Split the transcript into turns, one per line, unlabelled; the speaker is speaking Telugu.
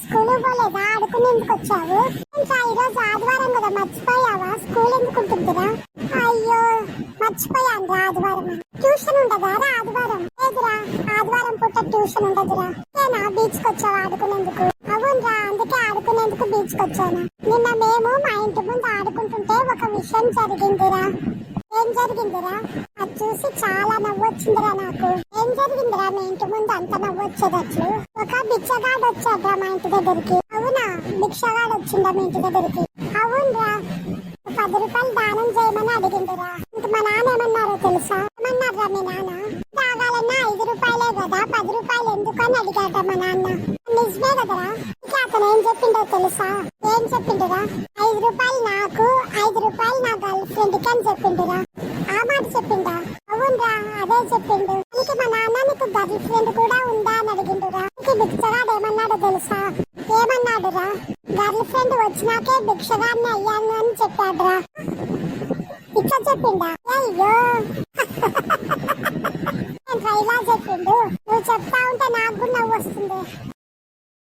స్కూల్ పోలేదా? ఆడుకునేందుకు వచ్చావు? ఇంకా ఈరోజు ఆదివారం కదా, మర్చిపోయావా? స్కూల్ ఎందుకు ఉంటుందిరా? అయ్యో మర్చిపోయాను రా, ఆదివారం ట్యూషన్ ఉండదా రా? ఆదివారం లేదురా, ఆదివారం పూట ట్యూషన్ ఉండదురా. నేనా బీచ్ కి వచ్చావు ఆడుకునేందుకు? అవునరా, అందుకే ఆడుకునేందుకు బీచ్ కి వచ్చాను. నిన్న మేము మా ఇంటి ముందు ఆడుకుంటుంటే ఒక విషయం జరిగిందిరా. ఏం జరిగిందిరా? అది చూసి చాలా నవ్వొచ్చిందిరా నాకు. ఏం జరిగిందిరా మీ ఇంటి ముందు అంత నవ్వొచ్చేదట్లు? ఒక భిక్షగాడు వచ్చాడ్రా మా ఇంటి దగ్గరికి. అవునా, భిక్షగాడు వచ్చిందా మీ ఇంటి దగ్గరికి? అవునరా, 10 రూపాయలు దానం చేయమని అడిగిందిరా. ఇంక మా నాన్న ఏమన్నారో తెలుసా? ఏమన్నారా మీ నాన్న? తాగాలన్నా 5 రూపాయలే కదా, 10 రూపాయలు ఎందుకు అని అడిగాట మా నాన్న. నిజమే కదరా? ఇంకా అతను ఏం చెప్పిండో తెలుసా? ఏం చెప్పిండురా? 5 రూపాయలు నాకు, 5 రూపాయలు నా గర్ల్ ఫ్రెండ్ కి అని చెప్పిండురా. ఆ మాట చెప్పిండా? అవునరా, అదే చెప్పిండు. ఇంక మా నాన్న నీకు గర్ల్ ఫ్రెండ్ కూడా ఉందా అని అడిగిండురా. ఇంక భిక్షగాడు ఏమన్నాడో తెలుసా? ఏమన్నాడురా? గర్ల్ ఫ్రెండ్ వచ్చినాకే భిక్షగాడిని అయ్యాను అని చెప్పాడురా. ఇట్లా చెప్పిండా? అయ్యో ఇలా చెప్పిండు. నువ్వు చెప్తా ఉంటే నాకు కూడా నవ్వు వస్తుంది.